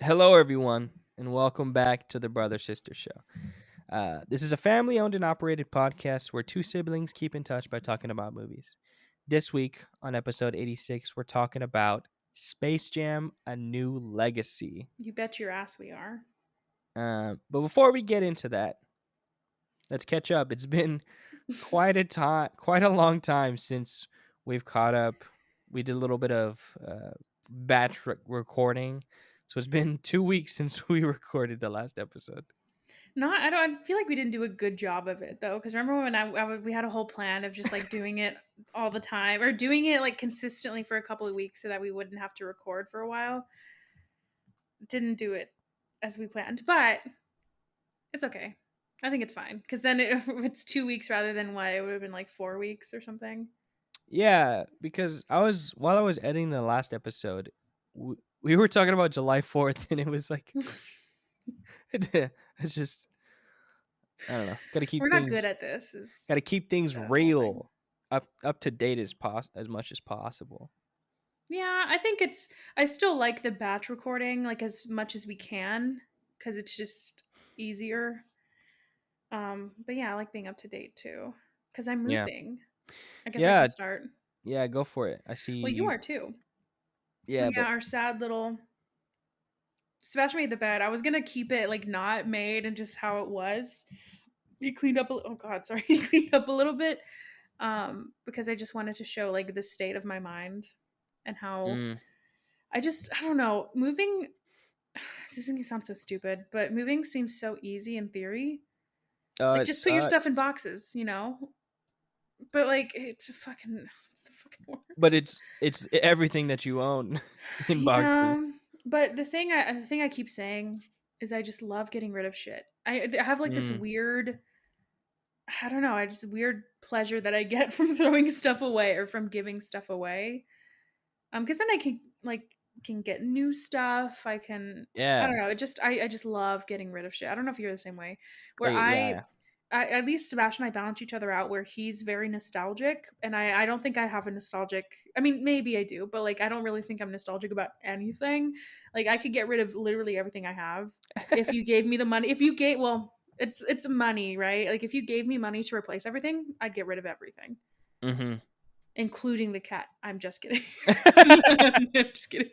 Hello, everyone, and welcome back to the Brother Sister Show. This is a family owned and operated podcast where two siblings keep in touch by talking about movies. This week, on episode 86, we're talking about Space Jam: A New Legacy. You bet your ass we are. But before we get into that, let's catch up. It's been quite a long time since we've caught up. We did a little bit of batch recording, so it's been 2 weeks since we recorded the last episode. I feel like we didn't do a good job of it though, because remember when we had a whole plan of just like doing it all the time or doing it like consistently for a couple of weeks so that we wouldn't have to record for a while. Didn't do it as we planned, but it's okay. I think it's fine because then it's 2 weeks rather than what it would have been like 4 weeks or something. Yeah, because while I was editing the last episode, we were talking about July 4th, and it was like, it's just, I don't know. Got to keep We're not things good at this. got to keep things the whole thing. real, up to date as much as possible. Yeah, I still like the batch recording like as much as we can because it's just easier. But yeah, I like being up to date too because I'm Yeah, moving. I guess I yeah, can start. yeah. Go for it. I see Well, you you. are too. Yeah, Yeah, but our sad little Sebastian made the bed. I was gonna keep it like not made and just how it was. He cleaned up. Oh God, sorry. He cleaned up a little bit. Because I just wanted to show like the state of my mind and how mm, I don't know. Moving. This is gonna sound so stupid, but moving seems so easy in theory. Like it just put your stuff in sucks. boxes, But like it's the fucking work. But it's everything that you own in Yeah, boxes. but the thing I keep saying is I just love getting rid of shit. I have like this Mm, weird, I don't know, I just weird pleasure that I get from throwing stuff away or from giving stuff away. Because then I can get new stuff. I yeah. don't know. I just love getting rid of shit. I don't know if you're the same way. Where Yeah. at least Sebastian and I balance each other out where he's very nostalgic and I don't think I have a nostalgic, I mean maybe I do, but like I don't really think I'm nostalgic about anything. Like I could get rid of literally everything I have if you gave me the money. If you gave well, it's money, right? Like if you gave me money to replace everything, I'd get rid of everything, Mm-hmm. including the cat. I'm just kidding. I'm just kidding.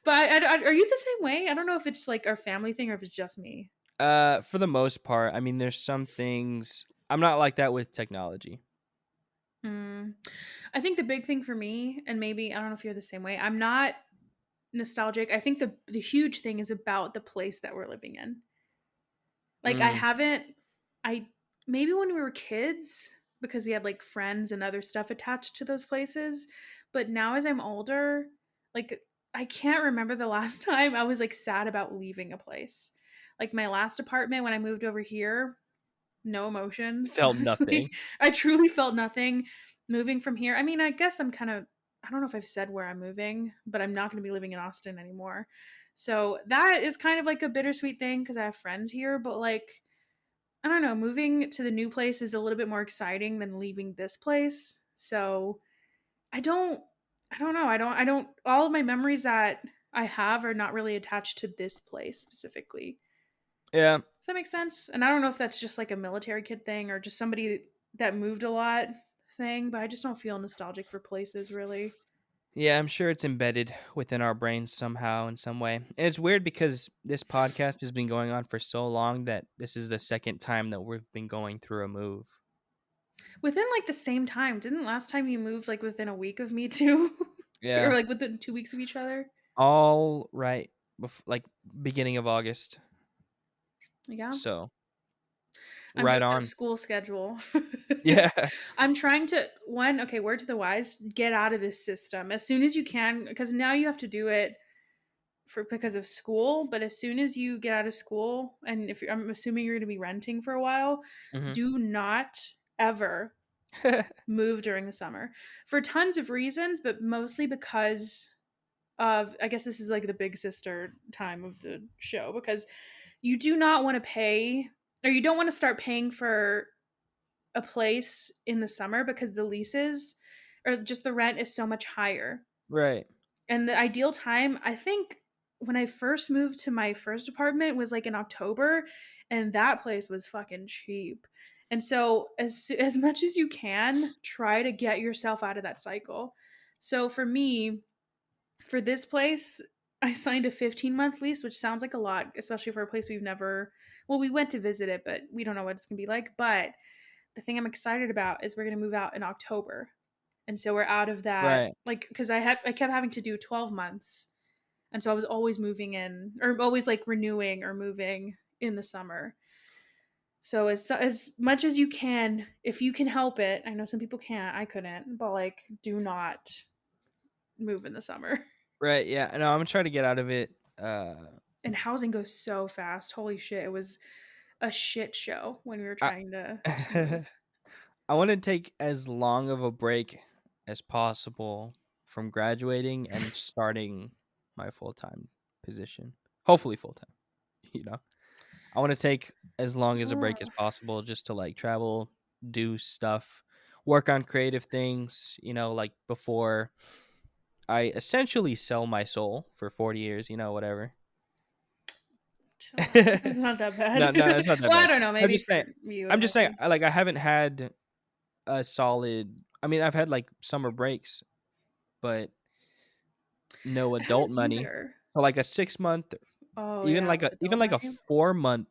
But are you the same way? I don't know if it's like our family thing or if it's just me. For the most part, I mean, there's some things I'm not like that with technology. Mm. I think the big thing for me, and maybe I don't know if you're the same way. I'm not nostalgic. I think the huge thing is about the place that we're living in. Like I Mm, haven't, I maybe when we were kids because we had like friends and other stuff attached to those places, but now as I'm older, like I can't remember the last time I was like sad about leaving a place. Like my last apartment when I moved over here, no emotions, felt nothing. honestly. I truly felt nothing moving from here. I mean, I guess I don't know if I've said where I'm moving, but I'm not going to be living in Austin anymore. So that is kind of like a bittersweet thing because I have friends here, but like, I don't know, moving to the new place is a little bit more exciting than leaving this place. So I don't, I don't know. all of my memories that I have are not really attached to this place specifically. Yeah, Does that make sense? And I don't know if that's just like a military kid thing or just somebody that moved a lot thing, but I just don't feel nostalgic for places really. yeah, I'm sure it's embedded within our brains somehow in some way. And it's weird because this podcast has been going on for so long that this is the second time that we've been going through a move. Within like the same time, didn't last time you moved like within a week of me too? Or Yeah, like within 2 weeks of each other? all right, like beginning of August. Yeah. So I'm doing right a on. school schedule. Yeah. I'm trying to okay, word to the wise, get out of this system as soon as you can because now you have to do it for because of school, but as soon as you get out of school and if I'm assuming you're going to be renting for a while, Hmm. do not ever move during the summer for tons of reasons, but mostly because of I guess this is like the big sister time of the show because you do not want to pay, or you don't want to start paying for a place in the summer because the leases or just the rent is so much higher. Right. And the ideal time, I think, when I first moved to my first apartment was like in October, and that place was fucking cheap. And so as much as you can, try to get yourself out of that cycle. So for me, for this place, I signed a 15-month lease, which sounds like a lot, especially for a place we've never, well, we went to visit it, but we don't know what it's going to be like. But the thing I'm excited about is we're going to move out in October. And so we're out of that, Right. like, because I kept having to do 12 months, and so I was always moving in, or always like renewing or moving in the summer. So as much as you can, if you can help it, I know some people can't, I couldn't, but like, do not move in the summer. Right. Yeah. No, I'm gonna try to get out of it. And housing goes so fast. Holy shit, it was a shit show when we were I trying to move. I want to take as long of a break as possible from graduating and starting my full time position. Hopefully full time. You know, I want to take as long as a break as Oh, possible just to like travel, do stuff, work on creative things. You know, like before I essentially sell my soul for 40 years. You know, whatever. chill out. It's not that bad. No, no, it's not that Well, I bad. don't know. I'm Maybe just for saying. you it I'm just might saying. be. Like I haven't had a solid. I mean, I've had like summer breaks, but no I adult haven't money. either. So like a 6 month, Oh even yeah, like with a even adult like a money. 4 month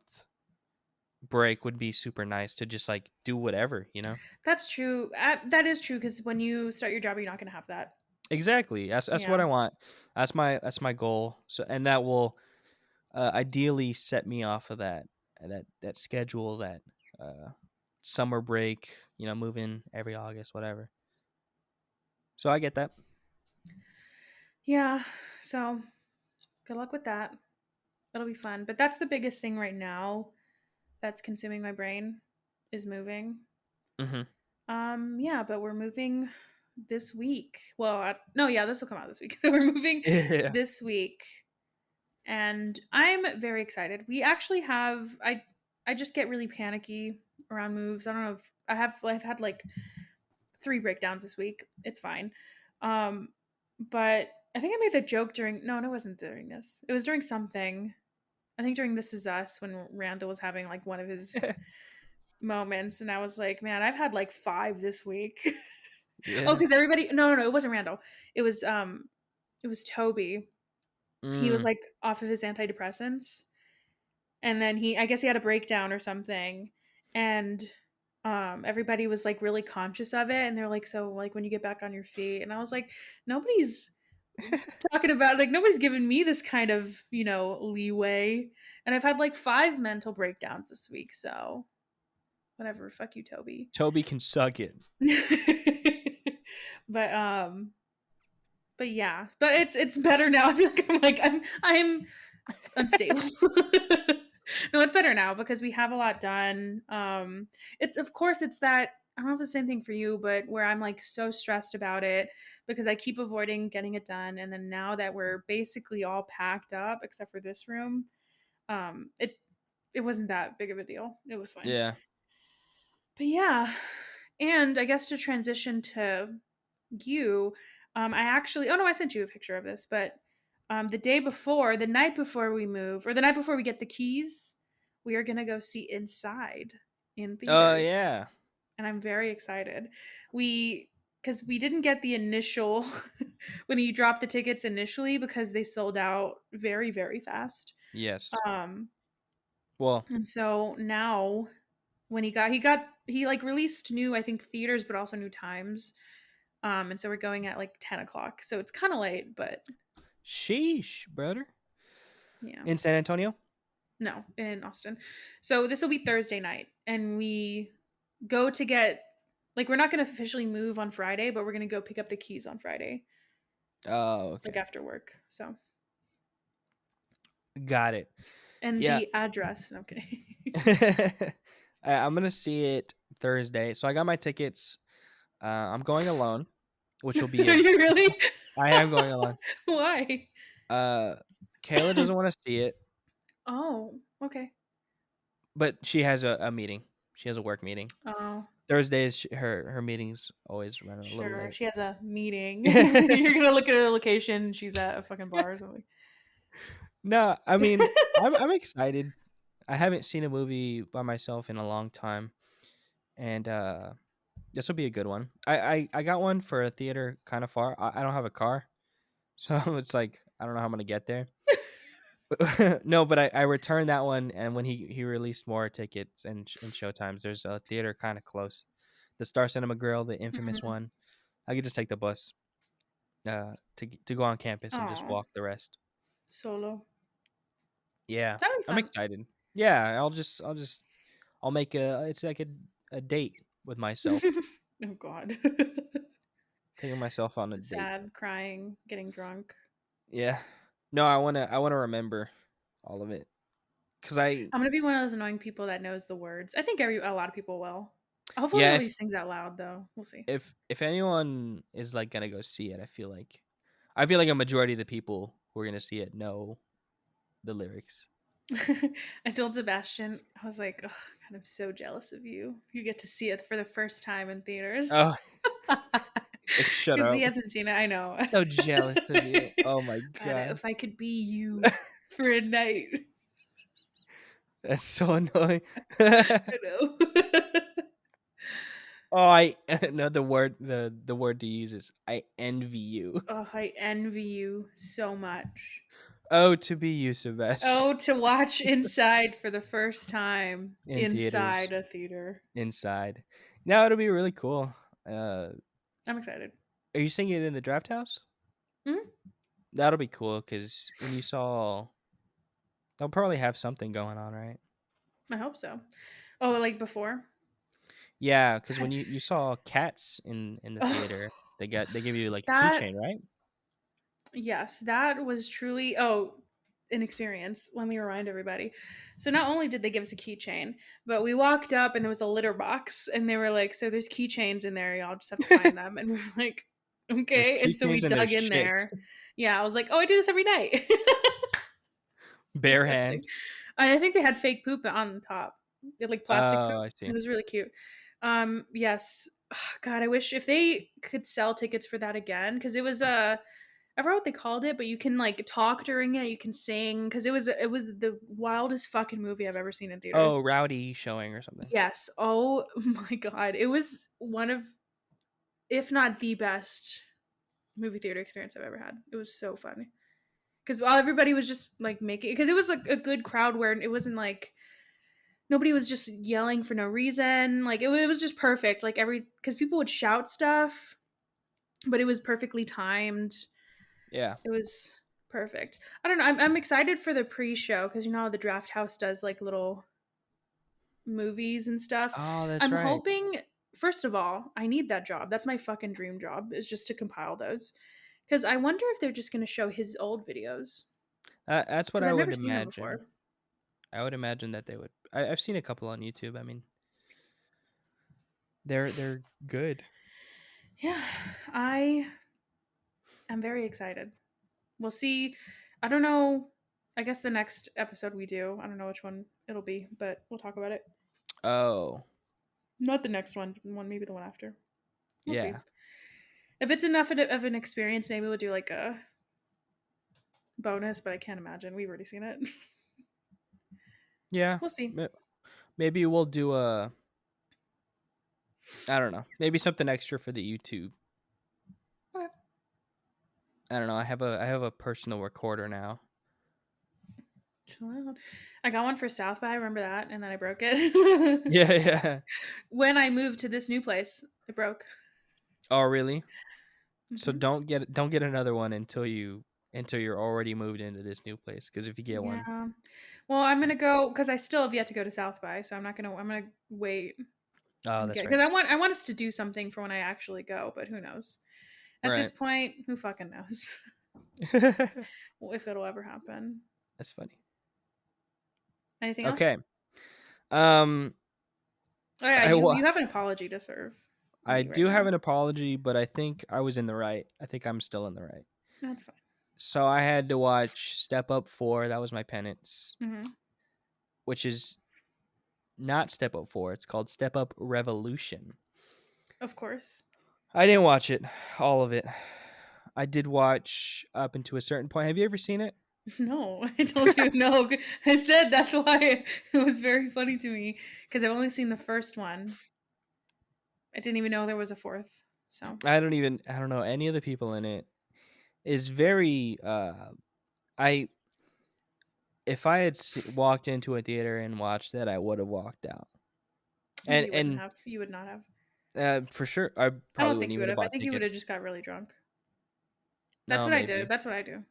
break would be super nice to just like do whatever, you know? That's true. That is true because when you start your job, you're not going to have that. Exactly. That's what Yeah. I want. That's my goal. So and that will ideally set me off of that schedule, that uh summer break, you know, move in every August, whatever. So I get that. Yeah. So good luck with that. It'll be fun. But that's the biggest thing right now that's consuming my brain is moving. Mhm. Yeah, but we're moving this week. Well, no, yeah, this will come out this week. So we're moving Yeah. this week, and I'm very excited. We actually have I just get really panicky around moves. I don't know if I've had like 3 breakdowns this week. It's fine. Um, but I think I made the joke during, no, it wasn't during this. It was during something. I think during This Is Us when Randall was having like one of his moments, and I was like, man, I've had like 5 this week. Oh, Yeah. because everybody, no, it wasn't Randall. It was Toby. He was Mm. like off of his antidepressants, and then I guess he had a breakdown or something, and everybody was like really conscious of it, and they're like, so like when you get back on your feet, and I was like, nobody's talking about, like, nobody's giving me this kind of, leeway, and I've had like 5 mental breakdowns this week, so whatever, fuck you, Toby. Toby can suck it. but but yeah, but it's better now. I feel like I'm unstable. No, it's better now because we have a lot done. It's, of course, it's that, I don't know if it's the same thing for you, but where I'm like so stressed about it because I keep avoiding getting it done, and then now that we're basically all packed up except for this room, it wasn't that big of a deal. It was fine. Yeah. But yeah, and I guess to transition to you, I actually, oh no, I sent you a picture of this, but the night before we move, or the night before we get the keys, we are gonna go see Inside in Oh theaters, yeah. and I'm very excited. We Because we didn't get the initial when you dropped the tickets initially because they sold out very very fast. Yes. Um, Well, and so now when he like released new, I think, theaters, but also new times. And so we're going at like 10 o'clock. So it's kind of late, but sheesh, brother. yeah. In San Antonio? No, in Austin. So this will be Thursday night. And we go to get, like, we're not going to officially move on Friday, but we're going to go pick up the keys on Friday, Oh, like okay. after work. So, Got it. and Yeah. the address. No, I'm kidding. I'm gonna see it Thursday. So I got my tickets. I'm going alone, which will be Are a. you really? I am going alone. Why? Uh, Kayla doesn't want to see it. Oh, Okay. But she has a meeting. She has a work meeting. Oh, Thursdays, her meetings always run a little sure. late. She has a meeting. You're gonna look at her location. She's at a fucking bar or something. No, I mean, I'm excited. I haven't seen a movie by myself in a long time, and this will be a good one. I got one for a theater kind of far. I don't have a car, so it's like I don't know how I'm gonna get there. No, but I returned that one, and when he released more tickets and showtimes, there's a theater kind of close, the Star Cinema Grill, the infamous Mhm. one. I could just take the bus to go on campus and just Oh, walk the rest. solo. Yeah, That'd be I'm fun. excited. Yeah, I'll make it's like a date with myself, Oh God. taking myself on a date. Sad, crying, getting drunk. Yeah. No, I wanna remember all of it, cause I I'm gonna be one of those annoying people that knows the words. I think a lot of people will. Hopefully, yeah, nobody sings out loud though. We'll see. if anyone is, like, gonna go see it, I feel like a majority of the people who are gonna see it know the lyrics. I told Sebastian, I was like, oh, God, I'm so jealous of you. You get to see it for the first time in theaters. Oh, he's like, "Shut Because he up. hasn't seen it. I know. So jealous of you." Oh my God, god. if I could be you for a night. That's so annoying. I know. Oh, I no, the word to use is I envy you. Oh, I envy you so much. Oh, to be you, Sebastian. Oh, to watch Inside for the first time In theaters, inside a theater. inside. Now it'll be really cool. Uh, I'm excited. are you seeing it in the draft house? Mhm. That'll be cool because when you saw, they'll probably have something going on, right? I hope so. Oh, like before? Yeah, because God. when you saw Cats in the theater, they give you like a That keychain, right? yes, that was truly an experience. Let me remind everybody. So not only did they give us a keychain, but we walked up and there was a litter box and they were like, "So there's keychains in there. Y'all just have to find them." And we were like, There's "Okay." And so we keychains and there's dug in shit. there. Yeah, I was like, "Oh, I do this every night." Bare Disgusting. hand. And I think they had fake poop on top. They had, like plastic Oh, poop. I It see. was really cute. Yes. God, I wish if they could sell tickets for that again because it was I forgot what they called it, but you can like talk during it, you can sing because it was the wildest fucking movie I've ever seen in Oh, theaters. Rowdy showing or something. Yes. Oh my god. It was one of if not the best movie theater experience I've ever had. It was so fun. Because while everybody was just like making because it was like a good crowd where it wasn't like nobody was just yelling for no reason. Like it was just perfect. Like every because people would shout stuff, but it was perfectly timed. Yeah. It was perfect. I don't know. I'm excited for the pre-show because you know how the Draft House does like little movies and stuff. Oh, that's I'm right. hoping. First of all, I need that job. That's my fucking dream job. Is just to compile those. Because I wonder if they're just going to show his old videos. That's what Because I I've never would seen them imagine. before. I would imagine that they would. I've seen a couple on YouTube. I mean, they're good. Yeah, I am very excited. We'll see. I don't know. I guess the next episode we do, I don't know which one it'll be, but we'll talk about it. Oh, Not the next one maybe the one after. We'll see. yeah. If it's enough of an experience, maybe we'll do like a bonus, but I can't imagine. We've already seen it. Yeah. We'll see. Maybe we'll do I don't know. Maybe something extra for the YouTube. Okay. I don't know. I have a personal recorder now. Chill out. I got one for South by, remember that? And then I broke it. Yeah, yeah. When I moved to this new place, it broke. Oh, really? So Hmm. don't get another one until you're already moved into this new place. Because if you get one, Yeah. Well, I'm gonna go because I still have yet to go to South by, so I'm not gonna. I'm gonna wait oh, and that's get right. because I want us to do something for when I actually go, but who knows? At this Right. point, who fucking knows if it'll ever happen? That's funny. Anything else? Okay. Um, Oh yeah, I wa- you have an apology to serve I me right do have now. an apology, but I think I was in the right. I think I'm still in the right. That's fine. So I had to watch Step Up 4. That was my penance. Hmm. which is not Step Up 4. It's called Step Up Revolution. Of course. I didn't watch it, all of it. I did watch up into a certain point. Have you ever seen it? No, I told you no. I said that's why it was very funny to me because I've only seen the first one. I didn't even know there was a fourth. So I don't know any of the people in it. Is very I if I had walked into a theater and watched that, I would have walked out. no, And you wouldn't have. You would not have. for sure, I I probably don't wouldn't think you even would have have. I bought think you would have tickets. just got really drunk. That's No, what I did. maybe. That's what I do.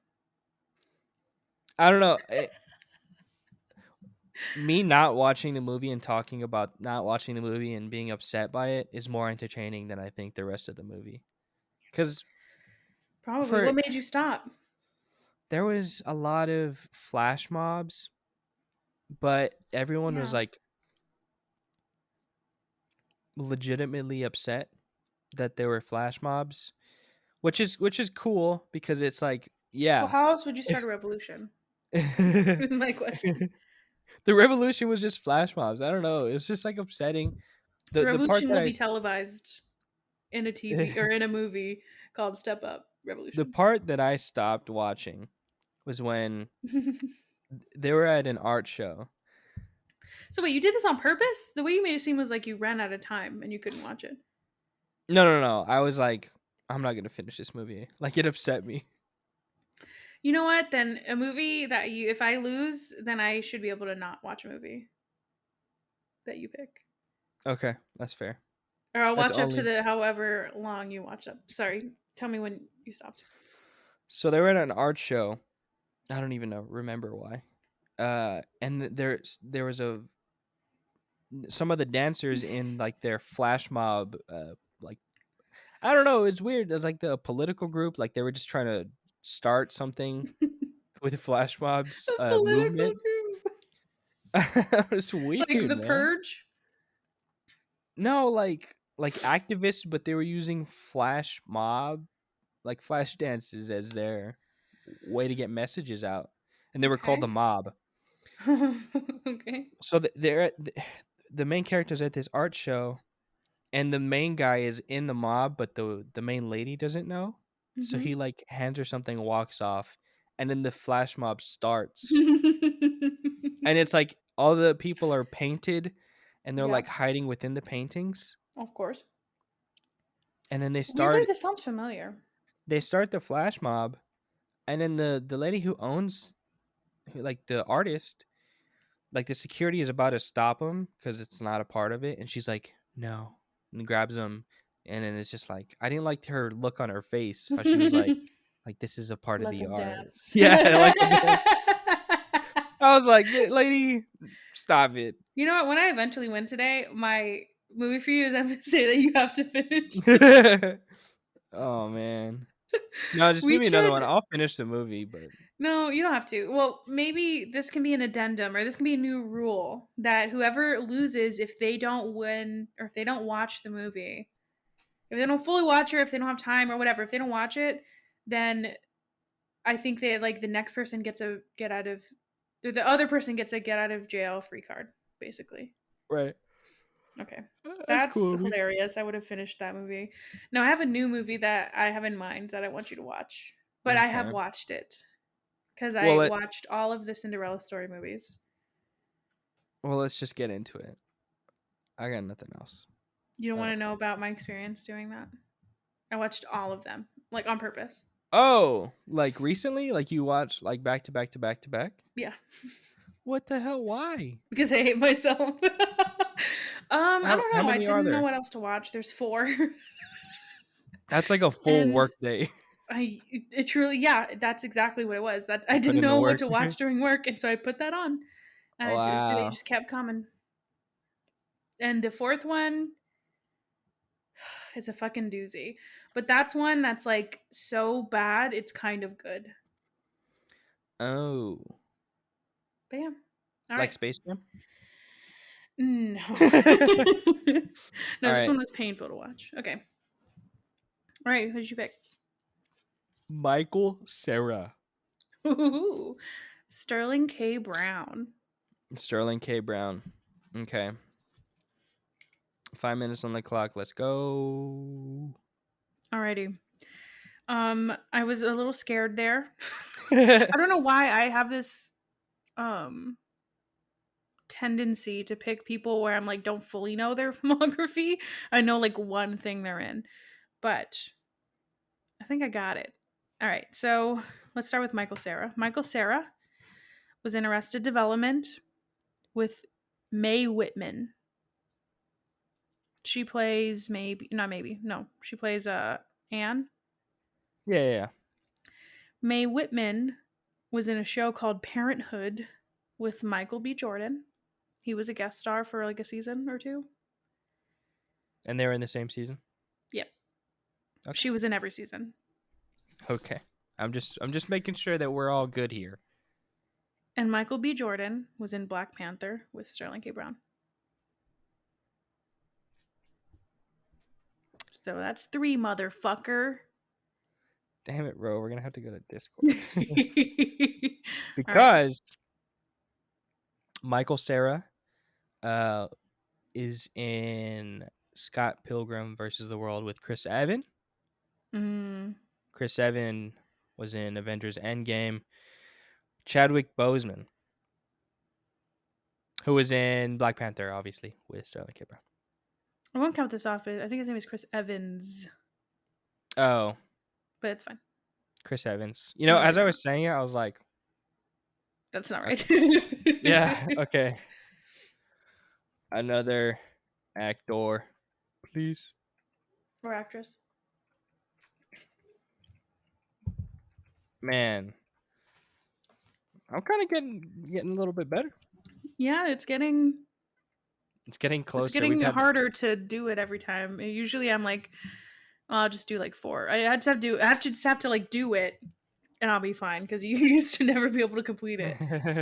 I don't know. Me not watching the movie and talking about not watching the movie and being upset by it is more entertaining than I think the rest of the movie. Because Probably. for What made you stop? there was a lot of flash mobs, but everyone was Yeah. like legitimately upset that there were flash mobs, which is cool because it's like, Well, yeah. how else would you start a revolution? The Is my question. revolution was just flash mobs. I don't know. It's just like upsetting. The The part revolution that will I be televised in a TV or in a movie called Step Up the Revolution. part that I stopped watching was when they were at an art show. So wait, you did this on purpose? The way you made it seem was like you ran out of time and you couldn't watch it. No, no, no. I was like, I'm not gonna finish this movie. Like it upset me. You know what? Then a movie that you if I lose, then I should be able to not watch a movie that you pick. Okay, that's fair. Or I'll That's watch up to only the however long you watch up. Sorry. Tell me when you stopped. so they were at an art show. I don't even know remember why. And there was a some of the dancers in like their flash mob like I don't know, it's weird. It's like the political group, like they were just trying to start something with the flash mobs A political movement. group. It's Like weird, the man. purge. No, like activists, but they were using flash mob, like flash dances as their way to get messages out, and they were called the Okay. mob. Okay. So the main character's at this art show, and the main guy is in the mob, but the main lady doesn't know. So Hmm. he like hands her something, walks off, and then the flash mob starts, and it's like all the people are painted, and they're Yeah, like hiding within the paintings, of course. and then Weirdly, this sounds familiar. they start the flash mob, and then the lady who owns like the artist, like the security is about to stop him because it's not a part of it, and she's like no, and grabs him, and then it's just like I didn't like her look on her face, how she was like this is a part of Let the them art. dance. Yeah, like I was like, lady, stop it. You know what? When I eventually win today, my movie for you is I'm going to say that you have to finish. Oh man, no, just give We me another one. should. I'll finish the movie, but No, you don't have to. Well, maybe this can be an addendum or this can be a new rule that whoever loses, if they don't win or if they don't watch the movie, if they don't fully watch it, or if they don't have time or whatever, if they don't watch it, then I think that like the next person gets a get out of or the other person gets a get out of jail free card, basically. right, Okay. that's That's cool. hilarious. I would have finished that movie. Now I have a new movie that I have in mind that I want you to watch. But I have Okay, watched it because well, I watched all of the Cinderella story movies. let's just get into it. I got nothing else. You don't I want to don't know think. about my experience doing that? I watched all of them, like on purpose. Oh, like recently? Like you watched like back to back to back to back? Yeah, What the hell? Why? because I hate myself. I How don't know. I many are didn't know there? what else to watch. There's four. That's like a full And work day. it truly, yeah, that's exactly what it was. That I Put didn't in the know what work. to watch during work, and so I put that on, and they Wow. just kept coming. And the fourth one is a fucking doozy, but that's one that's like so bad it's kind of good. Oh, But yeah, all like right. Space Jam? No, All no, this right. one was painful to watch. Okay, all right. Who did you pick? Michael Sarah. Ooh, Sterling K. Brown. Sterling K. Brown. Okay. 5 minutes on the clock. Let's go. Alrighty. I was a little scared there. Yeah, I don't know why I have this um tendency to pick people where I'm like don't fully know their filmography. I know like one thing they're in, but I think I got it. All right, so let's start with Michael Cera. Michael Cera was in Arrested Development with Mae Whitman. She plays maybe not maybe no. She plays Anne. yeah. Mae Whitman was in a show called Parenthood with Michael B. Jordan. He was a guest star for like a season or two. And they're in the same season. Yep. Okay. She was in every season. Okay. I'm just making sure that we're all good here. And Michael B. Jordan was in Black Panther with Sterling K. Brown. So that's 3, motherfucker. Damn it, Ro. We're gonna have to go to Discord All right. because Michael Cera uh, is in Scott Pilgrim versus the World with Chris Evans. Mm. Chris Evans was in Avengers Endgame. Chadwick Boseman, who was in Black Panther, obviously, with Sterling K. Brown. I won't count this off. I think his name is Chris Evans, Oh, but it's fine. Chris Evans. I'm gonna As leave I him was out. saying it, I was like, That's not right. yeah, okay. Another actor, please. Or actress. Man, I'm kind of getting a little bit better. Yeah, it's getting It's getting closer. We've had harder to do it every time. Usually I'm like, I'll just do like 4. I just have to like do it and I'll be fine because you used to never be able to complete it.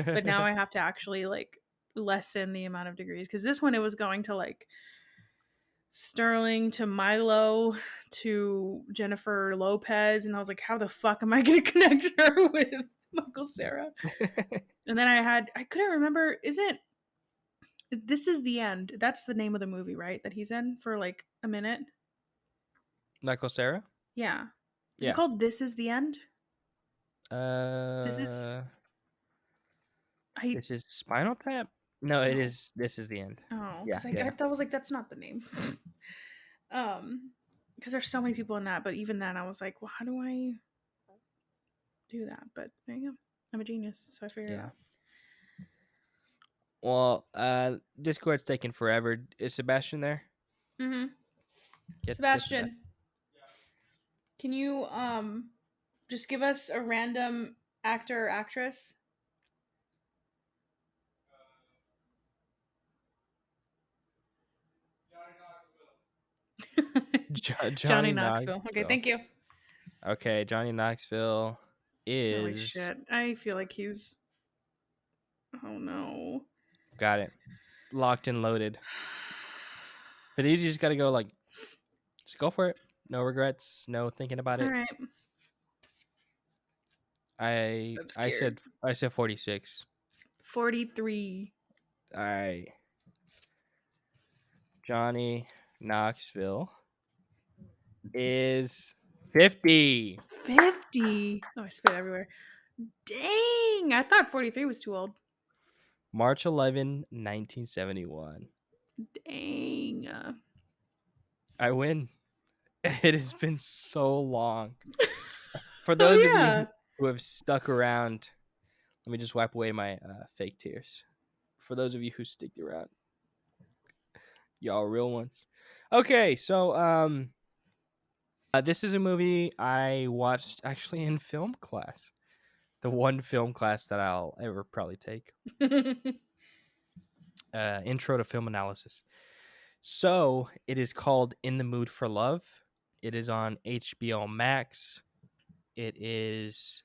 But now I have to actually like lessen the amount of degrees because this one it was going to like Sterling to Milo to Jennifer Lopez, and I was like, how the fuck am I going to connect her with Michael Cera? And then I couldn't remember. Isn't This Is the End? That's the name of the movie, right? That he's in for like a minute. Michael Cera? Yeah. Is it Yeah. called This Is the End? This is Uh, I this is Spinal Tap? No, it no. is. This is the end. Oh, Yeah, because I yeah, thought I was like that's not the name. Because there's so many people in that, but even then I was like, well, how do I do that? But there you go. I'm a genius, so I figured it yeah. out. Well, Discord's taking forever. Is Sebastian there? Mm-hmm. Get Sebastian. Sebastian, can you just give us a random actor or actress? Johnny Johnny Knoxville. Okay, Knoxville. thank you. Okay, Johnny Knoxville Holy is shit. I feel like he's oh no. got it. Locked and loaded. For these, you just gotta go like, just go for it. No regrets. No thinking about All it. right. I I'm I scared. said I said 46. 43. All right, Johnny Knoxville is 50. 50. Oh, I spit everywhere. Dang. I thought 43 was too old. March 11, 1971. Dang. I win. It has been so long. For Oh, those of you yeah. who have stuck around, let me just wipe away my fake tears. For those of you who stick around, y'all real ones. Okay, so this is a movie I watched actually in film class. The one film class that I'll ever probably take. Intro to Film Analysis. So it is called In the Mood for Love. It is on HBO Max. It is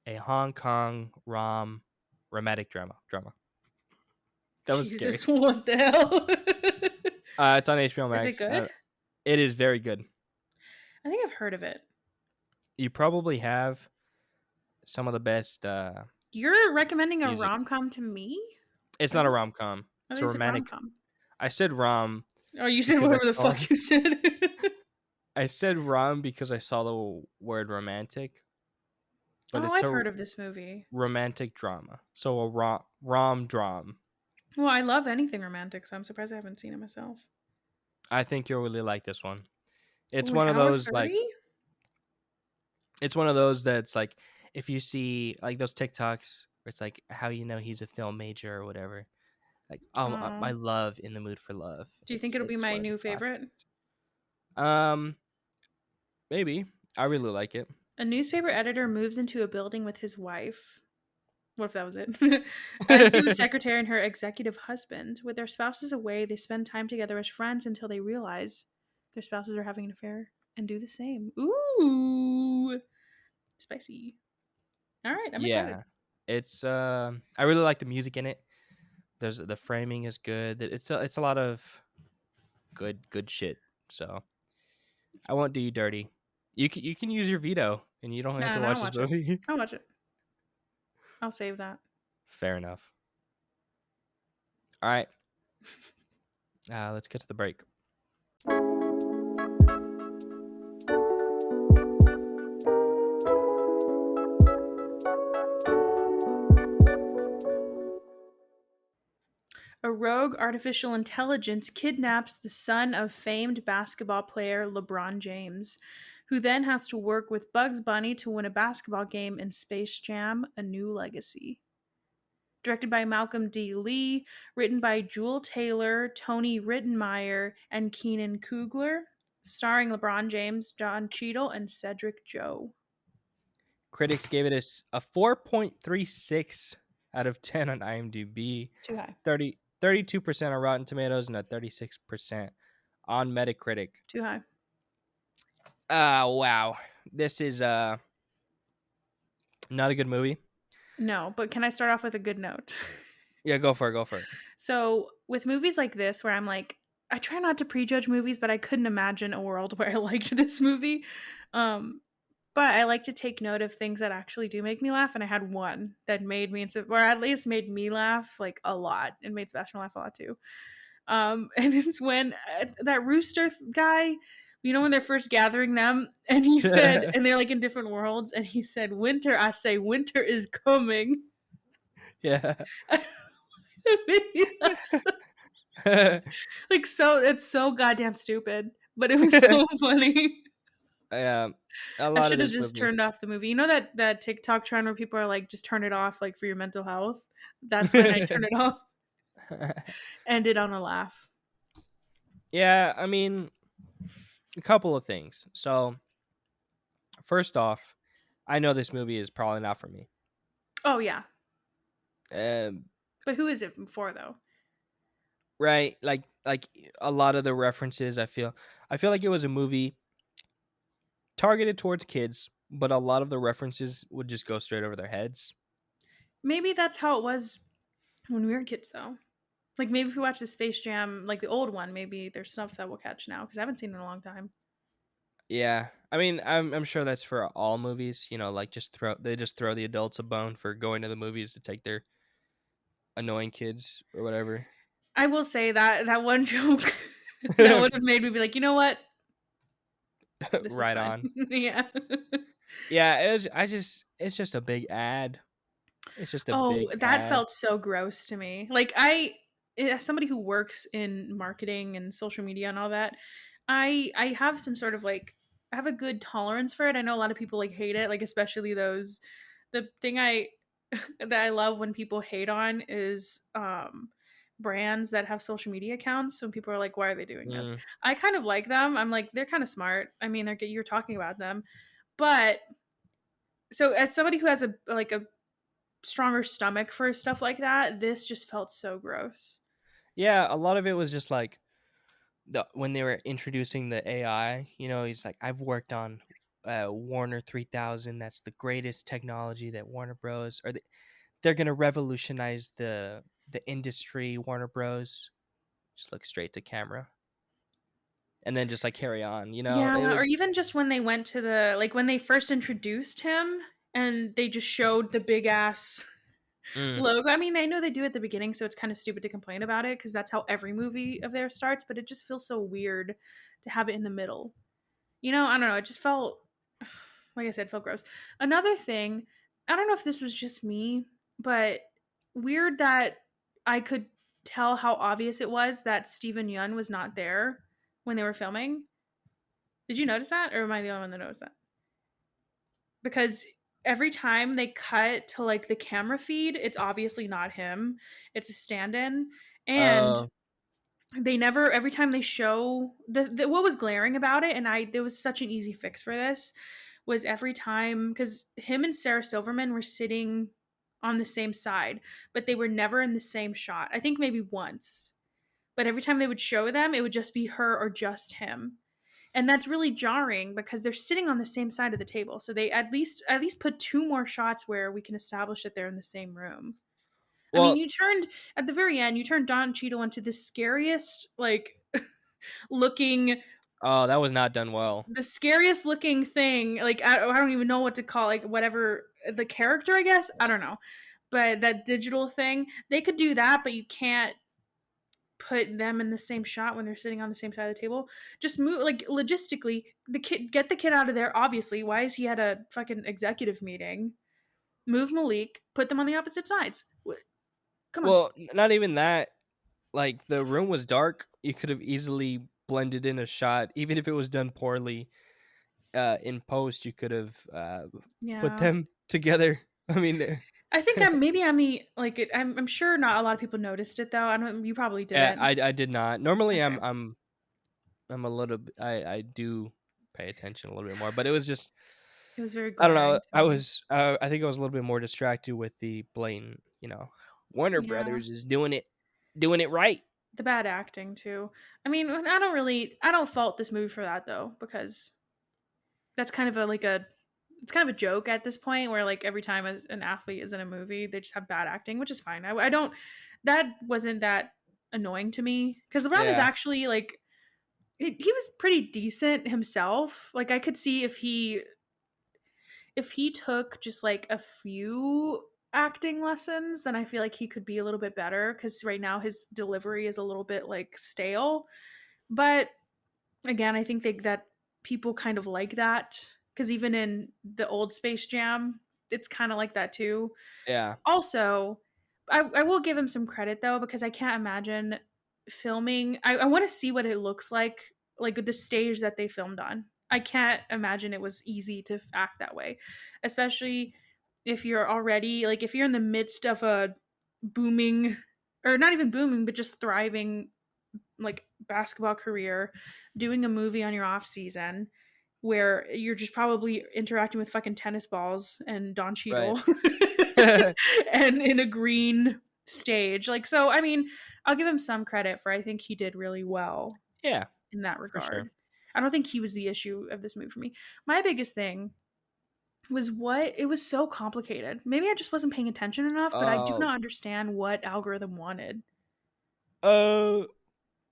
a Hong Kong romantic drama. That was scary. Jesus, what the hell? It's on HBO Is it Max. good? It is very good. I think I've heard of it. You probably have some of the best You're recommending a music. rom com to me? It's not a Oh, rom com. I It's thought a you said romantic. rom-com. I said rom Oh, you said because I whatever the saw. fuck you said. I said rom because I saw the word romantic, but Oh, it's I've a heard of this movie. romantic drama. So a rom dram. Well, I love anything romantic, so I'm surprised I haven't seen it myself. I think you'll really like this one. It's Oh, an one of hour those like 30? it's one of those that's like if you see like those TikToks where it's like how you know he's a film major or whatever. Like Oh. I love In the Mood for Love. Do you think it'll be It's my one of the new classic favorite? ones. Maybe I really like it. A newspaper editor moves into a building with his wife. What if that was it? As do a secretary and her executive husband. With their spouses away, they spend time together as friends until they realize their spouses are having an affair and do the same. Ooh, spicy. All right, I'm excited. Yeah, it's I really like the music in it. There's the framing is good. It's a lot of good shit. So I won't do you dirty. You can use your veto and you don't have No, to no, I'll watch this watch it. movie. I'll watch it. I'll save that. Fair enough. All right, let's get to the break. A rogue artificial intelligence kidnaps the son of famed basketball player LeBron James, who then has to work with Bugs Bunny to win a basketball game in Space Jam: A New Legacy. Directed by Malcolm D. Lee, written by Jewel Taylor, Tony Rittenmeyer, and Keenan Coogler, starring LeBron James, John Cheadle, and Cedric Joe. Critics gave it a 4.36 out of 10 on IMDb, Too high. 32% on Rotten Tomatoes, and a 36% on Metacritic. Too high. Wow. This is not a good movie. No, but can I start off with a good note? Yeah, go for it. Go for it. So, with movies like this, where I'm like, I try not to prejudge movies, but I couldn't imagine a world where I liked this movie. Um, but I like to take note of things that actually do make me laugh, and I had one that made me, or at least made me laugh like a lot, and made Sebastian laugh a lot too. And it's when that rooster guy, you know, when they're first gathering them, and he said, and they're like in different worlds, and he said, "Winter, I say, winter is coming." Yeah. It made me laugh like so it's so goddamn stupid, but it was so funny. Yeah. A I lot of should have this just movie. turned off the movie. You know that TikTok trend where people are like, just turn it off, like for your mental health. That's when I turn it off. Ended on a laugh. Yeah, I mean, a couple of things. So, first off, I know this movie is probably not for me. Oh yeah, Um, but who is it for though? right? Like a lot of the references, I feel like it was a movie targeted towards kids, but a lot of the references would just go straight over their heads. Maybe that's how it was when we were kids though. Like maybe if we watch the Space Jam, like the old one, maybe there's stuff that we'll catch now because I haven't seen it in a long time. Yeah, I mean, I'm sure that's for all movies. You know, like just throw the adults a bone for going to the movies to take their annoying kids or whatever. I will say that one joke that would have made me be like, you know what, this is Right fine. on. Yeah. Yeah, it's just a big ad. It's just a Oh, big that ad. felt so gross to me. Like as somebody who works in marketing and social media and all that, I have some sort of like I have a good tolerance for it. I know a lot of people like hate it, like especially those the thing I that I love when people hate on is brands that have social media accounts. So people are like, why are they doing this? Mm, I kind of like them. I'm like, they're kind of smart. I mean, you're talking about them. But so as somebody who has a stronger stomach for stuff like that, this just felt so gross. yeah, a lot of it was just like when they were introducing the AI. You know, he's like, I've worked on Warner 3000. That's the greatest technology that Warner Bros. They're gonna revolutionize the industry. Warner Bros. Just look straight to camera and then just like carry on. You know, it Yeah, or was even just when they went to the like when they first introduced him and they just showed the big ass Mm. logo. I mean, I know they do at the beginning, so it's kind of stupid to complain about it because that's how every movie of theirs starts, but it just feels so weird to have it in the middle. I don't know. It just felt, like I said, felt gross. Another thing, I don't know if this was just me, but weird that I could tell how obvious it was that Steven Yeun was not there when they were filming. Did you notice that, or am I the only one that noticed that? Because every time they cut to like the camera feed, it's obviously not him. It's a stand-in, and Oh, they never every time they show the what was glaring about it, and I there was such an easy fix for this, was every time because him and Sarah Silverman were sitting on the same side, but they were never in the same shot. I think maybe once. But every time they would show them, it would just be her or just him. And that's really jarring because they're sitting on the same side of the table. So they at least put two more shots where we can establish that they're in the same room. I mean, well, you turned at the very end, you turned Don Cheadle into the scariest, like looking, oh, that was not done well. the scariest looking thing. Like I don't even know what to call, like whatever the character, I guess. I don't know, but that digital thing, they could do that, but you can't put them in the same shot when they're sitting on the same side of the table. Just move, like logistically, get the kid out of there. Obviously, why is he at a fucking executive meeting? Move Malik, put them on the opposite sides. Come on. Well, not even that. Like the room was dark. You could have easily blended in a shot, even if it was done poorly. In post, you could have put Yeah. them together. I mean, I think I'm the like it, I'm sure not a lot of people noticed it though. I don't you probably yeah, didn't. I did not. Normally, Okay. I'm a little. I do pay attention a little bit more, but it was just It was very I don't know. glaring to me. I think I was a little bit more distracted with the blatant. Warner Yeah. Brothers is doing it right. The bad acting too. I mean, I don't fault this movie for that though because that's kind of a like a it's kind of a joke at this point where like every time an athlete is in a movie they just have bad acting, which is fine. I don't that wasn't that annoying to me because LeBron is Yeah, actually like he was pretty decent himself. Like I could see if he took just like a few acting lessons, then I feel like he could be a little bit better because right now his delivery is a little bit like stale. But again, I think that people kind of like that because even in the old Space Jam, it's kind of like that too. yeah, Also, I will give him some credit though because I can't imagine filming. I want to see what it looks like the stage that they filmed on. I can't imagine it was easy to act that way, especially if you're already like if you're in the midst of a booming or not even booming but just thriving like basketball career, doing a movie on your off season where you're just probably interacting with fucking tennis balls and Don right. Cheadle and in a green stage. Like so I mean, I'll give him some credit for I think he did really well Yeah, in that for sure. regard. I don't think he was the issue of this movie for me. My biggest thing was what it was so complicated. Maybe I just wasn't paying attention enough, but I do Uh, not understand what algorithm wanted uh,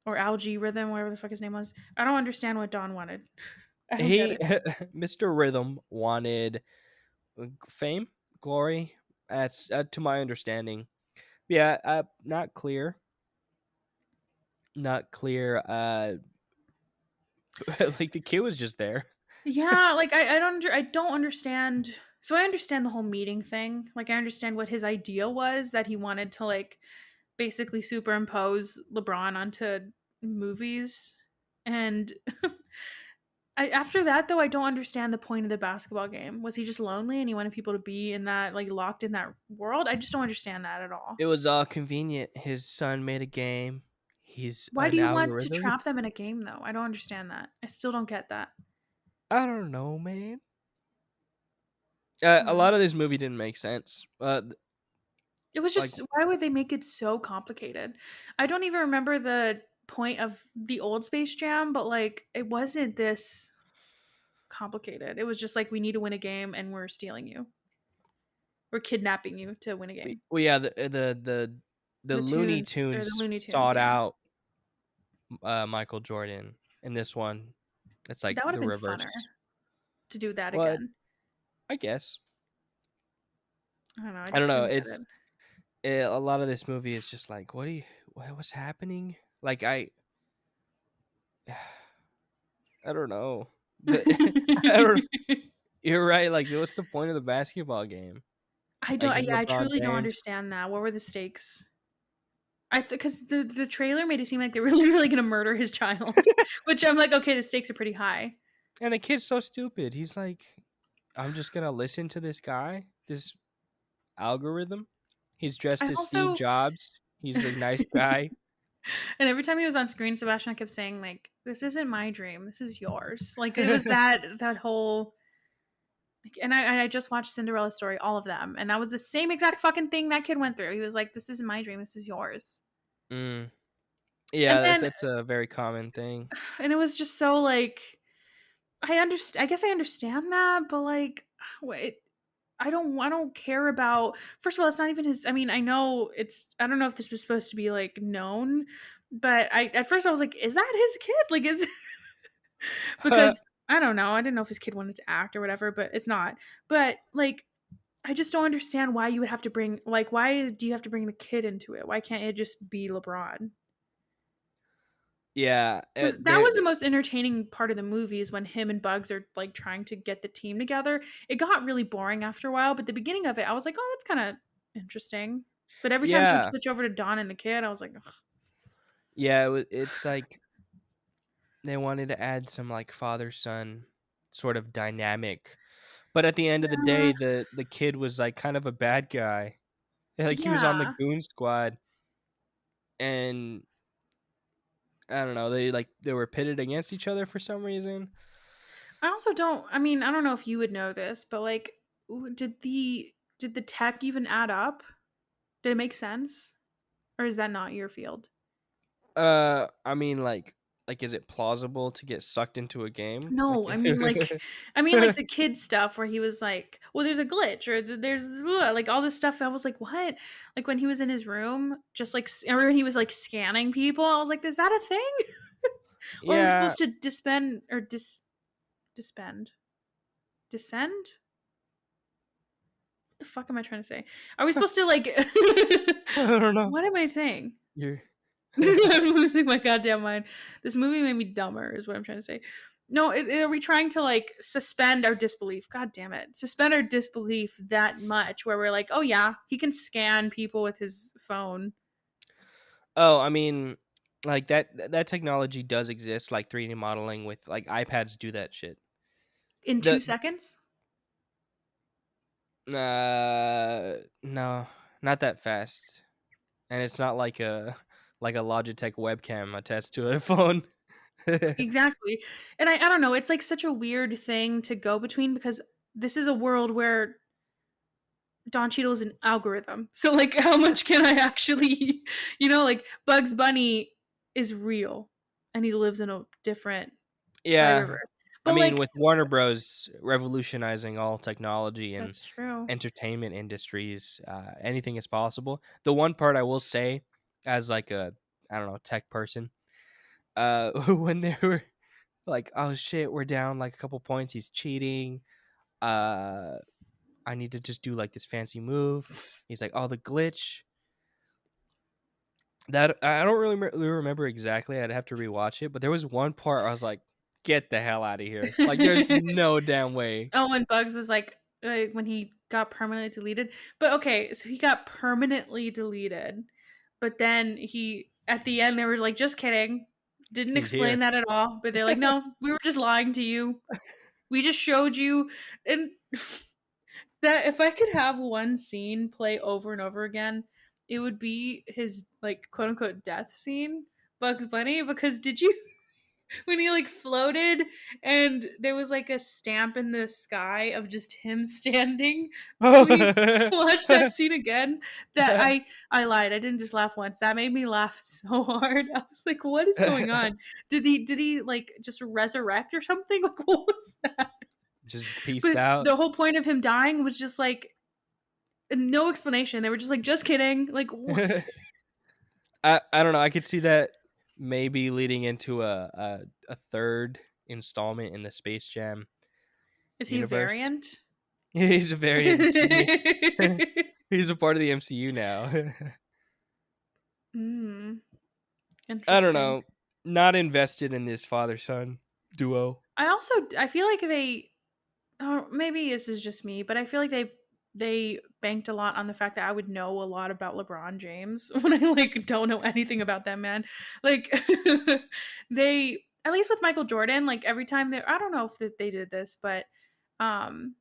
or algae rhythm, whatever the fuck his name was. I don't understand what Don wanted. I don't get he it. Mr. Rhythm wanted fame, glory. That's to my understanding. Yeah, not clear. Not clear. Like the kid was just there. Yeah, like I don't understand. So I understand the whole meeting thing. Like I understand what his idea was that he wanted to like basically superimpose LeBron onto movies. And after that though, I don't understand the point of the basketball game. Was he just lonely and he wanted people to be in that like locked in that world? I just don't understand that at all. It was all convenient. His son made a game. He's Why do an you want to algorithm. trap them in a game though? I don't understand that. I still don't get that. I don't know, man. I A don't know. lot of this movie didn't make sense. It was Like just why would they make it so complicated? I don't even remember the point of the old Space Jam, but like it wasn't this complicated. It was just like we need to win a game and we're stealing you. We're kidnapping you to win a game. well, yeah, the The Looney tunes or the Tunes Looney Tunes, sought yeah. out Michael Jordan. In this one, it's like That would have the been funner reverse. to do that What again. I guess I don't know. I I don't just know. didn't get it. a lot of this movie is just like, what's happening? Like I don't know. I don't. You're right. Like, what's the point of the basketball game? I Like, don't. he's Yeah, I LeBron truly don't James, understand that. What were the stakes? Because the trailer made it seem like they were literally gonna murder his child, which I'm like, okay, the stakes are pretty high. and the kid's so stupid. He's like, I'm just gonna listen to this guy, this algorithm. He's dressed I as Steve also, Jobs. He's a nice and guy. every time he was on screen, Sebastian kept saying like, "This isn't my dream. This is yours." Like it was that whole. Like, and I just watched Cinderella Story, all of them, and that was the same exact fucking thing that kid went through. He was like, "This isn't my dream. This is yours." Mm. And Yeah, that's then, that's a very common thing. and it was just so like, I understand. I guess I understand that, but like, wait. I don't care about, first of all, it's not even his. I mean, I know it's, I don't know if this was supposed to be like known, but I at first I was like, is that his kid? Like is because I don't know. I didn't know if his kid wanted to act or whatever, but it's not. But like I just don't understand why you would have to bring, like, why do you have to bring the kid into it? Why can't it just be LeBron? Yeah, Because that there. was the most entertaining part of the movie is when him and Bugs are like trying to get the team together. It got really boring after a while, but the beginning of it, I was like, oh, that's kind of interesting. But every time he would Yeah, switch over to Don and the kid, I was like, ugh. yeah. It's like they wanted to add some like father son sort of dynamic, but at the end of the day, the kid was like kind of a bad guy. Like he was on the Yeah. goon squad, and I don't know. They were pitted against each other for some reason. I also don't. I mean, I don't know if you would know this, but like, did the tech even add up? Did it make sense, or is that not your field? I mean, like, is it plausible to get sucked into a game? Like, No, I mean, like the kid stuff where he was like, "Well, there's a glitch," or there's like all this stuff. I was like, "What?" Like when he was in his room, just like, or when he was like scanning people. I was like, "Is that a thing?" Or are we yeah. supposed to dispend or dispend descend? What the fuck am I trying to say? Are we supposed to like? I don't know. What am I saying? You're I'm losing my goddamn mind. This movie made me dumber, is what I'm trying to say. No, are we trying to like suspend our disbelief? God damn it. Suspend our disbelief that much where we're like, oh yeah, he can scan people with his phone Oh, I mean, like that technology does exist, like 3D modeling with like iPads do that shit. in The 2 seconds. no, not that fast. And it's not like a Logitech webcam attached to a phone. Exactly. And I don't know, it's like such a weird thing to go between because this is a world where Don Cheadle is an algorithm. So like how much can I actually like Bugs Bunny is real and he lives in a different Yeah. cyberverse. I But mean, like with Warner Bros. Revolutionizing all technology and that's true. entertainment industries, anything is possible. The one part I will say, as like a I don't know tech person, when they were like, "Oh shit, we're down like a couple points. He's cheating. Uh, I need to just do like this fancy move." He's like, "Oh, the glitch." That I don't really remember exactly. I'd have to rewatch it, but there was one part where I was like, "Get the hell out of here!" Like, there's no damn way. Oh, and Bugs was like when he got permanently deleted. But okay, so he got permanently deleted. But then he at the end they were like, just kidding. Didn't He's here. explain that at all. But they're like, no, we were just lying to you. We just showed you and that if I could have one scene play over and over again, it would be his like quote unquote death scene, Bugs Bunny, because did you when he like floated and there was like a stamp in the sky of just him standing. Please watch that scene again. That I lied. I didn't just laugh once. That made me laugh so hard. I was like, what is going on? Did he like just resurrect or something? Like what was that? Just pieced But out. the whole point of him dying was just like no explanation. They were just like, just kidding. Like what? I don't know. I could see that maybe leading into a third installment in the Space Jam Is he a universe. variant? He's a variant. He's a part of the MCU now. Mm, I don't interesting. know. Not invested in this father son duo. I feel like they, or maybe this is just me, but I feel like they banked a lot on the fact that I would know a lot about LeBron James when I like don't know anything about that man. Like they, at least with Michael Jordan, like every time they, I don't know if they did this, but um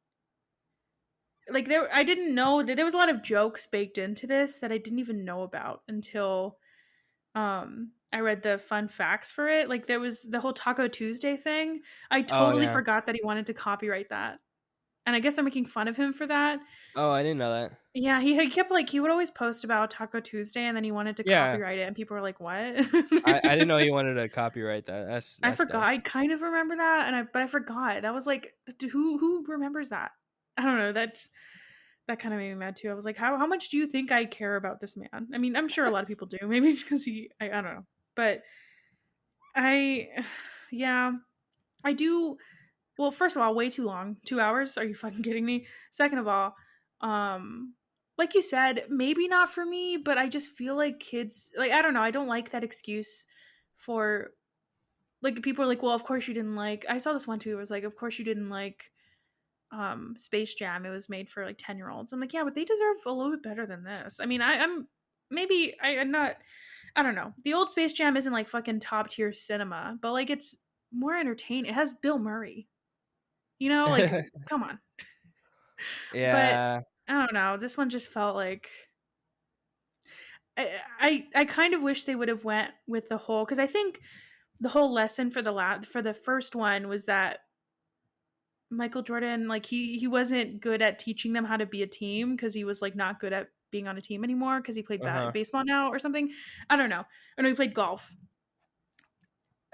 like there, I didn't know that there was a lot of jokes baked into this that I didn't even know about until I read the fun facts for it. Like there was the whole Taco Tuesday thing. I Oh totally yeah. forgot that he wanted to copyright that. And I guess they're making fun of him for that. Oh, I didn't know that. Yeah, he kept like he would always post about Taco Tuesday and then he wanted to Yeah. copyright it and people were like, "What?" I didn't know he wanted to copyright that. I That's forgot. dumb. I kind of remember that and I but I forgot. That was like who remembers that? I don't know. That kind of made me mad too. I was like, how much do you think I care about this man? I mean, I'm sure a lot of people do. Maybe because I don't know. But I yeah, I do. Well, first of all, way too long. 2 hours? Are you fucking kidding me? Second of all, um like you said, maybe not for me, but I just feel like kids, like I don't know, I don't like that excuse for like people are like, "Well, of course you didn't like." I saw this one too. It was like, "Of course you didn't like Space Jam. It was made for like 10-year-olds." I'm like, "Yeah, but they deserve a little bit better than this." I mean, I'm maybe I'm not, I don't know. The old Space Jam isn't like fucking top tier cinema, but like it's more entertaining. It has Bill Murray. You know, like come on. But Yeah. I don't know. This one just felt like I kind of wish they would have went with the whole, because I think the whole lesson for for the first one was that Michael Jordan, like he wasn't good at teaching them how to be a team because he was like not good at being on a team anymore because he played Uh-huh. baseball now or something. I don't know. Or no, he played golf.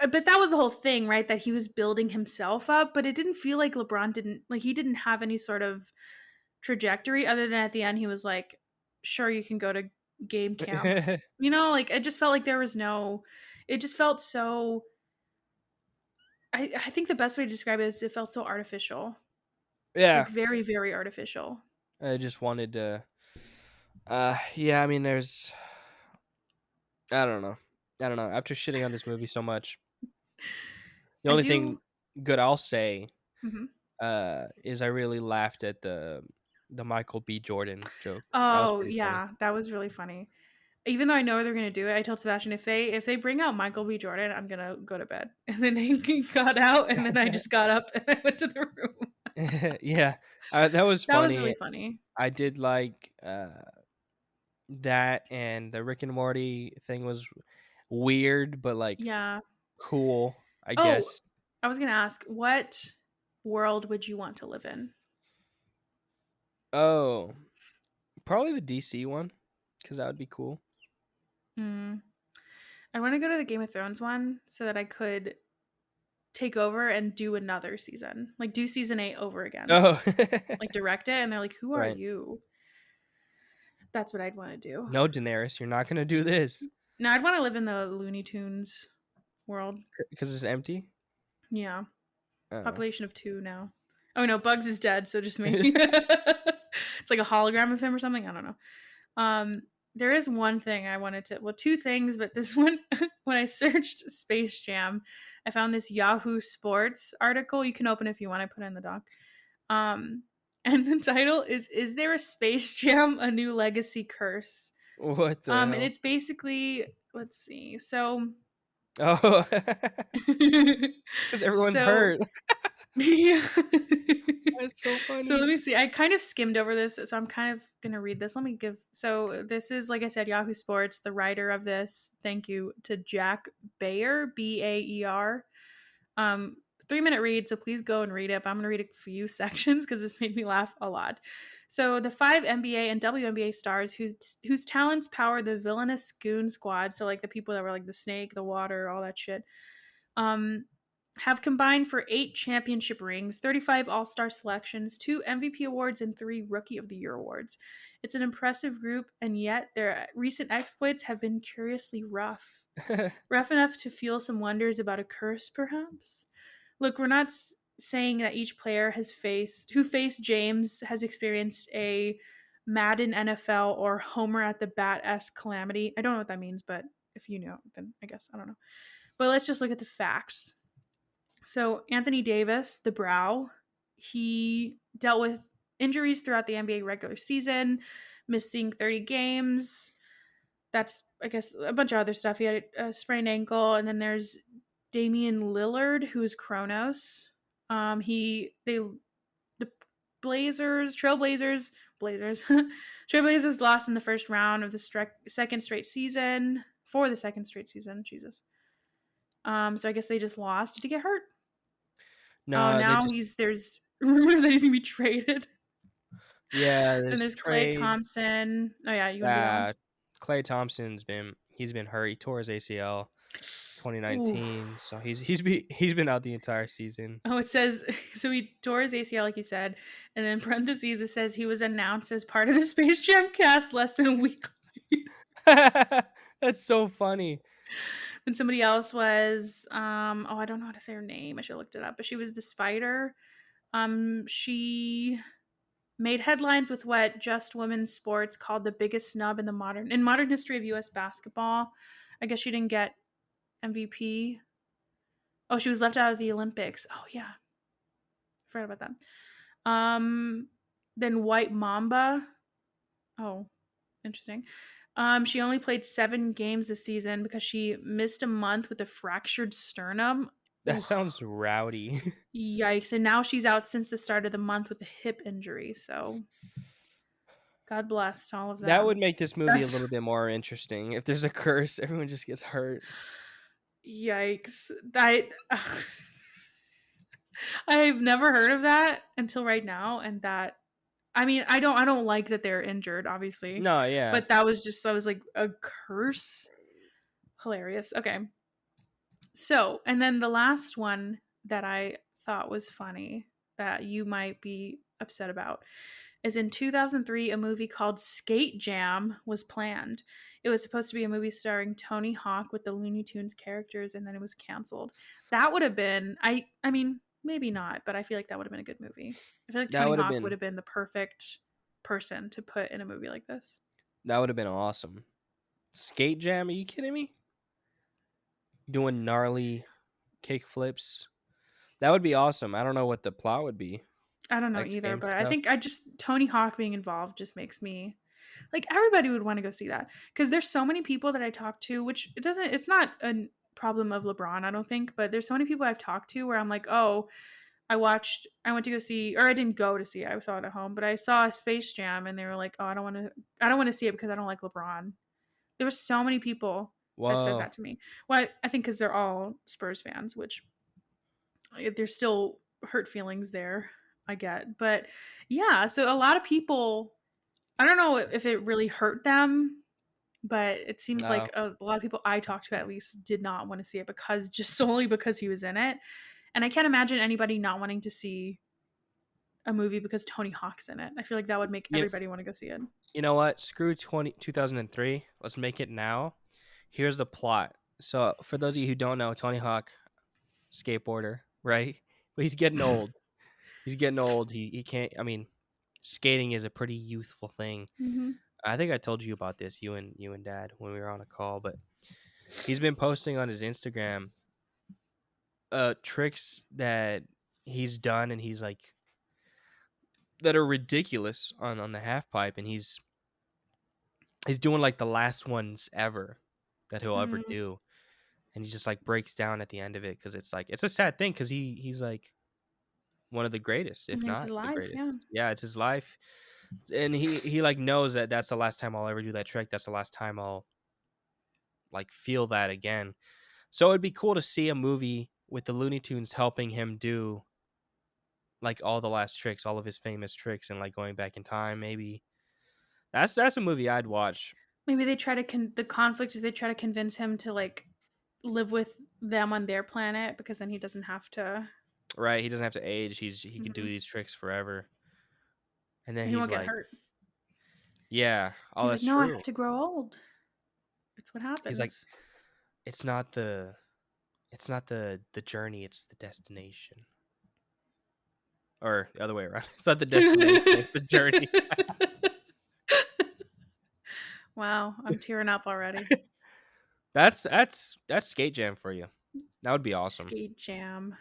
But that was the whole thing, right? That he was building himself up, but it didn't feel like LeBron didn't, like he didn't have any sort of trajectory other than at the end he was like, sure, you can go to game camp. You know, like it just felt like there was no, it just felt so, I think the best way to describe it is it felt so artificial. Yeah. Like very, very artificial. I just wanted to yeah, I mean there's I don't know. I don't know. After shitting on this movie so much, the I only thing do. good I'll say Mhm. is I really laughed at the Michael B. Jordan joke. That was Oh pretty funny. yeah, that was really funny. Even though I know they're gonna do it, I told Sebastian if they bring out Michael B. Jordan, I'm gonna go to bed. And then he got out, and then I just got up and I went to the room. Yeah, that was That was really funny. funny. I did like that, and the Rick and Morty thing was weird, but like Yeah. cool, I Oh, guess. I was gonna ask, what world would you want to live in? Oh, probably the DC one, because that would be cool. Hmm. I want to go to the Game of Thrones one so that I could take over and do another season, like do season 8 over again, Oh, like direct it. And they're like, "Who are right. you?" That's what I'd want to do. No, Daenerys, you're not gonna do this Now I'd want to live in the Looney Tunes world. because it's empty. Yeah, Oh. population of 2 now. Oh no, Bugs is dead, so just me. It's like a hologram of him or something. I don't know. Um, there is one thing I wanted to, well, two things, but this one, when I searched Space Jam, I found this Yahoo Sports article. You can open if you want. I put it in the doc. Um, and the title is there a Space Jam, a new legacy curse? What the And hell? it's basically, let's see. So, Oh, it's because everyone's so hurt. yeah. That's so So let funny. me see. I kind of skimmed over this, so I'm kind of gonna read this. Let me give. So this is, like I said, Yahoo Sports. The writer of this. Thank you to Jack Bayer, Baer. 3-minute read, so please go and read it. But I'm gonna read a few sections because this made me laugh a lot. So the 5 NBA and WNBA stars whose talents power the villainous goon squad. So like the people that were like the snake, the water, all that shit. Um, have combined for 8 championship rings, 35 All Star selections, 2 MVP awards, and 3 Rookie of the Year awards. It's an impressive group, and yet their recent exploits have been curiously rough. Rough enough to fuel some wonders about a curse, perhaps? Look, we're not saying that each player who faced James has experienced a Madden NFL, or Homer at the Bat S Calamity. I don't know what that means, but if you know, then I guess I don't know. But let's just look at the facts. So Anthony Davis, the brow, he dealt with injuries throughout the NBA regular season, missing 30 games. That's, I guess, a bunch of other stuff. He had a sprained ankle, and then there's Damian Lillard, who's Kronos. The Blazers, Trailblazers lost in the first round of the second straight season for the second straight season. Jesus. So I guess they just lost. Did he get hurt? Oh, No, they now just there's rumors that he's gonna be traded. yeah. Then There's there's Clay trade. Thompson. Oh yeah, you want to do that one? Clay Thompson's been hurt. He tore his ACL Ooh. 2019, so he's been out the entire season. Oh, it says so he tore his ACL, like you said, and then parentheses it says he was announced as part of the Space Jam cast less than a week. That's so funny. And somebody else was oh, I don't know how to say her name. I should have looked it up, but she was the spider. She made headlines with what Just Women's Sports called the biggest snub in modern history of US basketball. I guess she didn't get MVP. Oh, she was left out of the Olympics. Oh yeah. I forgot about that. Then White Mamba. Oh, interesting. She only played 7 games this season because she missed a month with a fractured sternum. That Ooh, sounds rowdy. yikes. And now she's out since the start of the month with a hip injury. So God bless to all of That would them. make this movie a That's little bit more interesting. If there's a curse, everyone just gets hurt. yikes. I've never heard of that until right now. And that, I mean, I don't like that they're injured, obviously. No, yeah. But that was just, I was like, a curse. Hilarious. Okay. So, and then the last one that I thought was funny that you might be upset about is in 2003, a movie called Skate Jam was planned. It was supposed to be a movie starring Tony Hawk with the Looney Tunes characters, and then it was canceled. That would have been, I mean, maybe not, but I feel like that would have been a good movie. I feel like That Tony would have Hawk would been have been the perfect person to put in a movie like this. that would have been awesome. Skate Jam? Are you kidding me? Doing gnarly kick flips. That would be awesome. I don't know what the plot would be. I don't know Like either, same but I stuff. think I just Tony Hawk being involved just makes me like everybody would want to go see that because there's so many people that I talk to, which it's not a problem of LeBron, I don't think, but there's so many people I've talked to where I'm like, oh, I went to go see, or I didn't go to see it, I saw it at home, but I saw Space Jam, and they were like, oh, I don't want to see it because I don't like LeBron. There were so many people that said Whoa. that to me. Well, I think because they're all Spurs fans, which there's still hurt feelings there. I get, but yeah, so a lot of people. I don't know if it really hurt them, but it seems No. like a lot of people I talked to at least did not want to see it because just solely because he was in it. And I can't imagine anybody not wanting to see a movie because Tony Hawk's in it. I feel like that would make You, everybody want to go see it. you know what? Screw 2003. Let's make it now. Here's the plot. So, for those of you who don't know, Tony Hawk, skateboarder, right? But he's getting old. He's getting old. He can't. I mean, skating is a pretty youthful thing. Mm-hmm. I think I told you about this, you and Dad, when we were on a call. But he's been posting on his Instagram, tricks that he's done, and he's like that are ridiculous on the half pipe, and he's doing like the last ones ever that he'll ever Mm, do, and he just like breaks down at the end of it because it's like it's a sad thing because he's like one of the greatest, I if mean, it's his not the life, yeah. greatest. Yeah, it's his life, and he like knows that that's the last time I'll ever do that trick. That's the last time I'll like feel that again. So it'd be cool to see a movie with the Looney Tunes helping him do like all the last tricks, all of his famous tricks, and like going back in time. Maybe that's a movie I'd watch. Maybe they try to the conflict is they try to convince him to like live with them on their planet because then he doesn't have to. Right? He doesn't have to age. He could do Mhm. these tricks forever. And then He he's won't get like, hurt. "Yeah, oh, He's like, that's no, I true." have to grow old. It's what He's like, happens. "It's not the journey, it's the destination." Or the other way around. It's not the destination, it's the journey. Wow, I'm tearing up already. That's Skate Jam for you. That would be awesome. Skate Jam.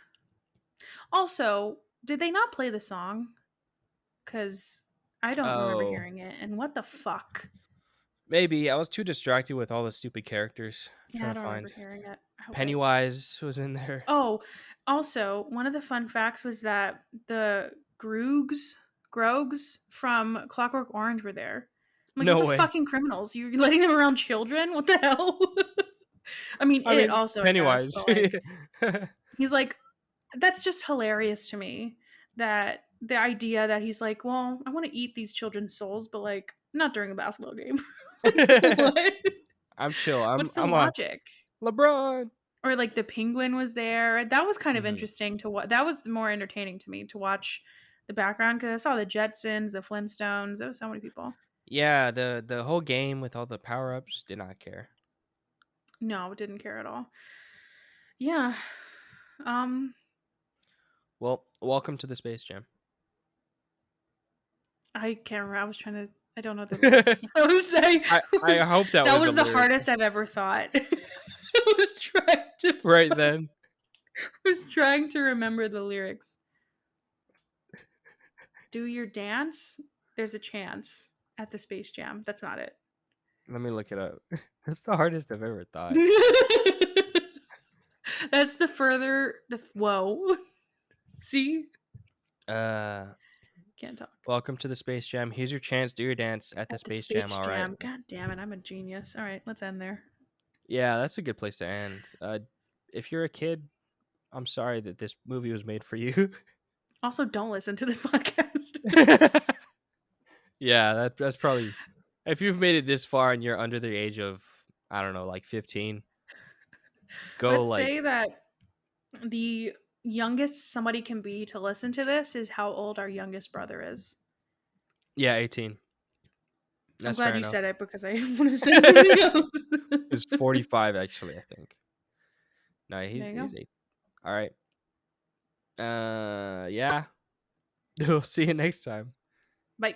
Also, did they not play the song? Because I don't remember Oh, hearing it. And what the fuck? maybe I was too distracted with all the stupid characters Yeah, trying I to don't remember find. hearing it. I hope I. Pennywise was in there. Oh, also, one of the fun facts was that the Grogs from Clockwork Orange were there. I'm like, those No are way. fucking criminals. You're letting them around children? What the hell? I mean, I it mean, also, I guess, Pennywise. but like, he's like, that's just hilarious to me. That the idea that he's like, well, I want to eat these children's souls, but like, not during a basketball game. Like, what? I'm chill. I'm What's the I'm a logic? LeBron. Or like the penguin was there. That was kind of Mhm. interesting to watch. That was more entertaining to me to watch the background because I saw the Jetsons, the Flintstones. There was so many people. Yeah, the whole game with all the power ups did not care. No, didn't care at all. Yeah. Um, Well, welcome to the Space Jam. I can't remember. I was trying to. I don't know the lyrics. I was. I hope that That was a was the lyric hardest I've ever thought. I was trying to. right then. Was trying to remember the lyrics. Do your dance. There's a chance at the Space Jam. That's not it. Let me look it up. That's the hardest I've ever thought. That's the further the whoa. See? Uh, Can't talk. welcome to the Space Jam. Here's your chance. Do your dance at the At the Space Jam. Space All right. Jam. God damn it, I'm a genius. All right, let's end there. Yeah, that's a good place to end. If you're a kid, I'm sorry that this movie was made for you. Also, don't listen to this podcast. Yeah, that's probably if you've made it this far and you're under the age of I don't know, like 15, go Let's like say that the youngest somebody can be to listen to this is how old our youngest brother is. yeah, 18. I'm That's glad fair you enough. said it because I would have said something else. He's 45 actually, I think. No, There you go. he's 8. All right. Yeah. We'll see you next time. Bye.